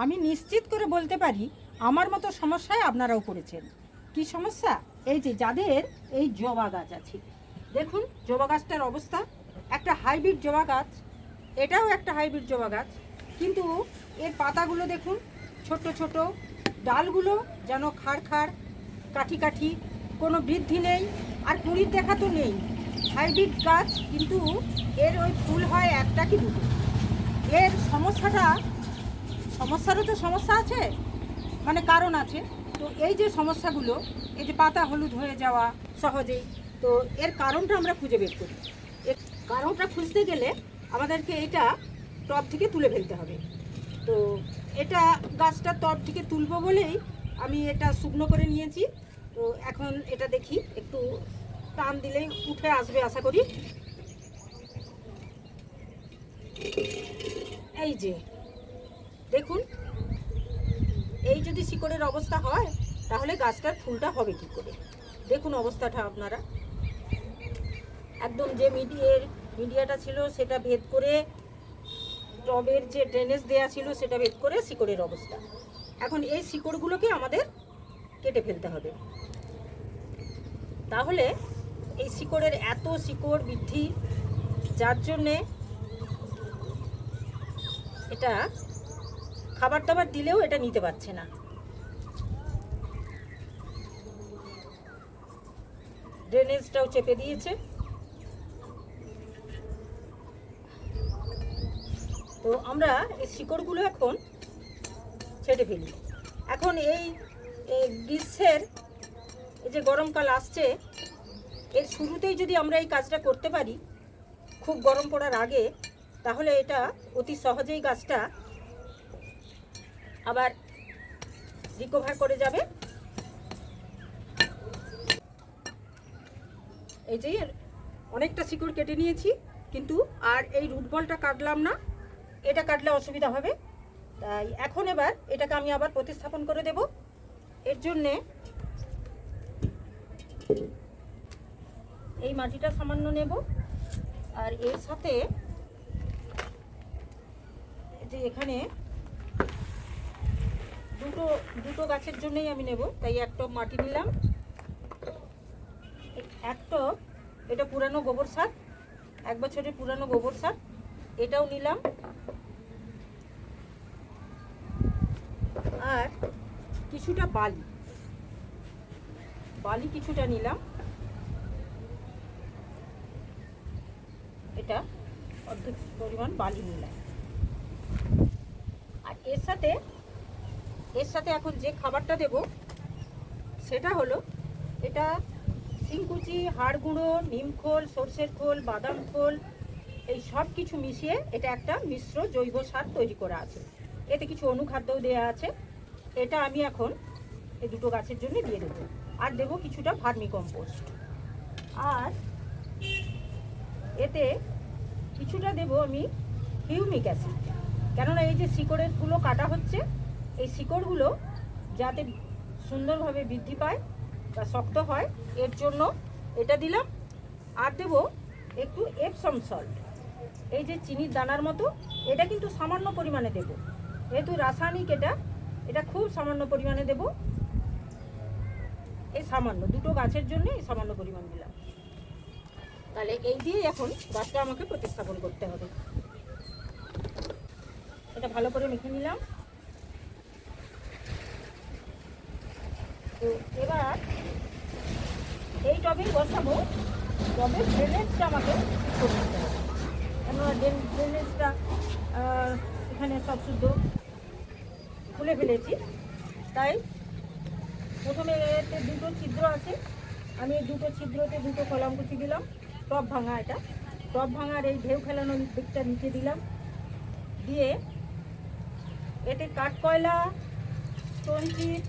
আমি নিশ্চিত করে বলতে পারি আমার মতো সমস্যায় আপনারাও পড়েছেন। কি সমস্যা? এই যে যাদের এই জবা গাছ আছে, দেখুন জবা গাছটার অবস্থা। একটা হাইব্রিড জবা গাছ, এটাও একটা হাইব্রিড জবা গাছ, কিন্তু এর পাতাগুলো দেখুন ছোট ছোট, ডালগুলো যেন খাড় খাড়, কাঠি কাঠি, কোনো বৃদ্ধি নেই, আর কুঁড়ির দেখা তো নেই। হাইব্রিড গাছ, কিন্তু এর ওই ফুল হয় একটা কি দুটো। এর সমস্যারও তো সমস্যা আছে, মানে কারণ আছে। তো এই যে সমস্যাগুলো, এই যে পাতা হলুদ হয়ে যাওয়া সহজেই, তো এর কারণটা আমরা খুঁজে বের করি। এর কারণটা খুঁজতে গেলে আমাদেরকে এটা টব থেকে তুলে ফেলতে হবে। তো এটা গাছটা টব থেকে তুলবো বলেই আমি এটা শুকনো করে নিয়েছি। তো এখন এটা দেখি, একটু টান দিলেই উঠে আসবে আশা করি। এই যে দেখুন, এই যদি শিকড়ের অবস্থা হয় তাহলে গাছটার ফুলটা হবে কি করে? দেখুন অবস্থাটা আপনারা। একদম যে মিডিয়াটা ছিল সেটা ভেদ করে, টবের যে ড্রেনেজ দেয়া ছিল সেটা ভেদ করে শিকড়ের অবস্থা। এখন এই শিকড়গুলোকে আমাদের কেটে ফেলতে হবে। তাহলে এই শিকড়ের এত শিকড় বৃদ্ধি, যার জন্যে এটা খাবার দাবার দিলেও এটা নিতে পারছে না। ড্রেনেজটাও চেপে দিয়েছে। তো আমরা এই শিকড়গুলো এখন ছেটে ফেলি। এখন এই গ্রীষ্মের এই যে গরমকাল আসছে, এর শুরুতেই যদি আমরা এই কাজটা করতে পারি খুব গরম পড়ার আগে, তাহলে এটা অতি সহজেই গাছটা আবার রিকভার করে যাবে। এই যে অনেকটা শিকড় কেটে নিয়েছি, কিন্তু আর এই রুট বলটা কাটলাম না, এটা কাটলে অসুবিধা হবে। তাই এখন এবার এটাকে আমি আবার প্রতিস্থাপন করে দেব। এর জন্যে এই মাটিটা সামান্য নেব, আর এর সাথে যে এখানে দুটো গাছের জন্যই আমি নেব, তাই এক টব মাটি নিলাম। এক টব এটা পুরানো গোবর সার, 1 বছরের পুরানো গোবর সার, এটাও নিলাম। আর কিছুটা বালি কিছুটা নিলাম, এটা অর্ধেক পরিমাণ বালি নিলাম। আর এর সাথে এখন যে খাবারটা দেব সেটা হলো, এটা শিংকুচি, হাড় গুঁড়ো, নিম খোল, সর্ষের খোল, বাদাম খোল, এই সব কিছু মিশিয়ে এটা একটা মিশ্র জৈব সার তৈরি করা আছে। এতে কিছু অনুখাদ্যও দেওয়া আছে। এটা আমি এখন এই দুটো গাছের জন্য দিয়ে দেবো। আর দেবো কিছুটা ভার্মি কম্পোস্ট, আর এতে কিছুটা দেবো আমি হিউমিক অ্যাসিড। কেননা এই যে শিকড়ের গুলো কাটা হচ্ছে, এই শিকড়গুলো যাতে সুন্দরভাবে বৃদ্ধি পায় বা শক্ত হয়, এর জন্য এটা দিলাম। আর দেবো একটু এপসম সল্ট, এই যে চিনির দানার মতো, এটা কিন্তু সামান্য পরিমাণে দেব, যেহেতু রাসায়নিক এটা খুব সামান্য পরিমাণে দেব। এই সামান্য দুটো গাছের জন্য এই সামান্য পরিমাণ দিলাম। তাহলে এই দিয়ে এখন গাছটা আমাকে প্রতিস্থাপন করতে হবে। এটা ভালো করে মেখে নিলাম। তো এবার এই টবেই বসাবো, টবের ড্রেনেজটা আমাকে ঠিক করে দিতে হবে। কেননা ড্রেনেজটা এখানে সব শুদ্ধ খুলে ফেলেছি, তাই প্রথমে এতে দুটো ছিদ্র আছে, আমি এই দুটো ছিদ্রতে দুটো কলাম কুচি দিলাম। টব ভাঙা, এটা টব ভাঙার এই ঢেউ খেলানোর দিকটা নিচে দিলাম, দিয়ে এতে কাঠকয়লা, স্টোন চিপ,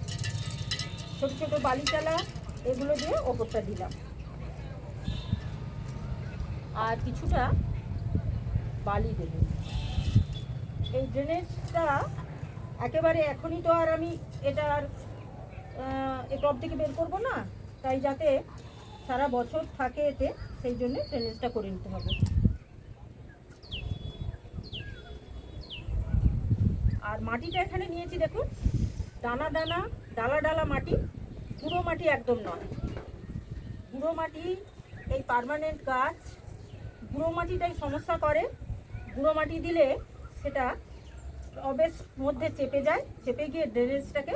ছোটো ছোটো বালিচালা, এগুলো দিয়ে ওপরটা দিলাম। আর কিছুটা বালি দেব। এই ড্রেনেজটা একেবারে এখনই তো আর আমি এটা আর এই টব থেকে বের করবো না, তাই যাতে সারা বছর থাকে এতে, সেই জন্য ড্রেনেজটা করে নিতে হবে। আর মাটিটা এখানে নিয়েছি দেখুন, দানা দানা ডালা ডালা মাটি, গুঁড়ো মাটি একদম নয়। গুঁড়ো মাটি, এই পার্মানেন্ট গাছ গুঁড়ো মাটিটাই সমস্যা করে। গুঁড়ো মাটি দিলে সেটা টবের মধ্যে চেপে যায়, চেপে গিয়ে ড্রেনেজটাকে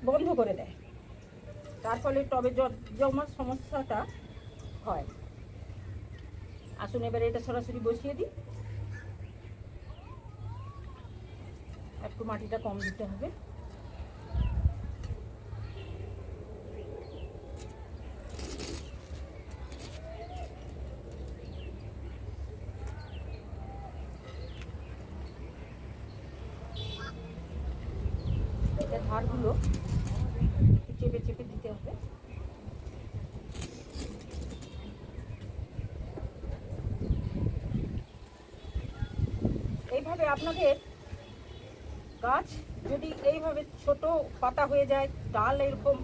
বন্ধ করে দেয়, তার ফলে টবে জমার সমস্যাটা হয়। আসুন এবারে এটা সরাসরি বসিয়ে দিই। একটু মাটিটা কম দিতে হবে। এটা ধারগুলো চেপে চেপে দিতে হবে। এইভাবে আপনাদের গাছ যদি এইভাবে ছোট পাতা হয়ে যায়, ডাল এরকম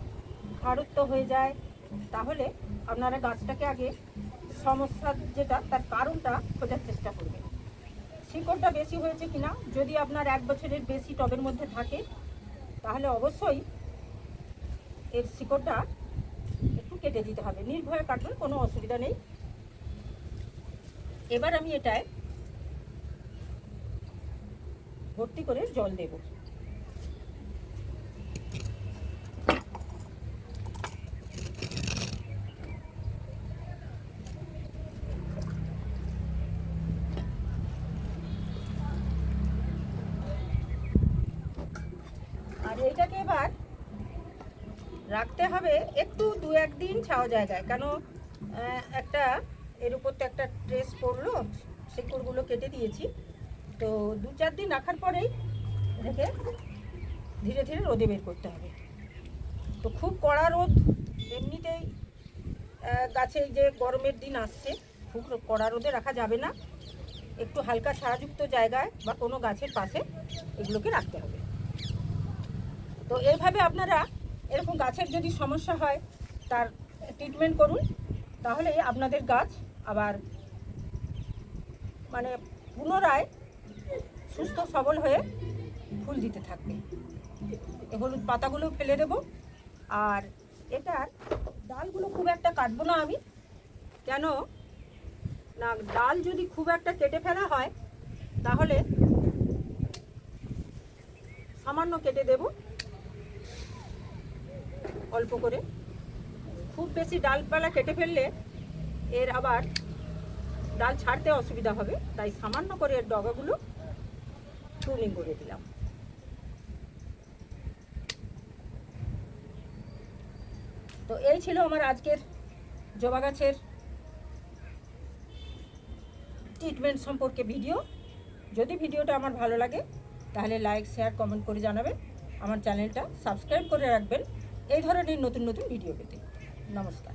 খাড়ুত্ব হয়ে যায়, তাহলে আপনারা গাছটাকে আগে সমস্যার যেটা তার কারণটা খোঁজার চেষ্টা করবেন। শিকড়টা বেশি হয়েছে কিনা, যদি আপনার 1 বছরের বেশি টবের মধ্যে থাকে তাহলে অবশ্যই এর শিকড়টা একটু কেটে দিতে হবে। নির্ভয়ে কাটুন, কোনো অসুবিধা নেই। এবার আমি এটায় ভর্তি করে জল দেব। আর এইটাকে এবার রাখতে হবে একটু 2-1 দিন ছাওয়া জায়গায়, কেন একটা এর উপর তো একটা ট্রেস পড়লো, শিকড়গুলো কেটে দিয়েছি। তো 2-4 দিন রাখার পরেই এটাকে ধীরে ধীরে রোদে বের করতে হবে। তো খুব কড়া রোদ এমনিতেই গাছে এই যে গরমের দিন আসছে, খুব কড়া রোদে রাখা যাবে না। একটু হালকা ছায়াযুক্ত জায়গায় বা কোনো গাছের পাশে এগুলোকে রাখতে হবে। তো এইভাবে আপনারা এরকম গাছের যদি সমস্যা হয় তার ট্রিটমেন্ট করুন, তাহলে আপনাদের গাছ আবার মানে পুনরায় সুস্থ সবল হয়ে ফুল দিতে থাকবে। এই হলুদ পাতাগুলো ফেলে দেব। আর এটার ডালগুলো খুব একটা কাটবো না আমি, কেন না ডাল যদি খুব একটা কেটে ফেলা হয় তাহলে সামান্য কেটে দেব অল্প করে। খুব বেশি ডালপালা কেটে ফেললে এর আবার ডাল ছাড়তে অসুবিধা হবে, তাই সামান্য করে এর ডগাগুলো প্রুনিং করে দিলাম। তো এই ছিল আমার আজকের জবা গাছের ট্রিটমেন্ট সম্পর্কে ভিডিও। যদি ভিডিওটা আমার ভালো লাগে তাহলে লাইক, শেয়ার, কমেন্ট করে জানাবেন। আমার চ্যানেলটা সাবস্ক্রাইব করে রাখবেন এই ধরনের নতুন নতুন ভিডিও পেতে। নমস্কার।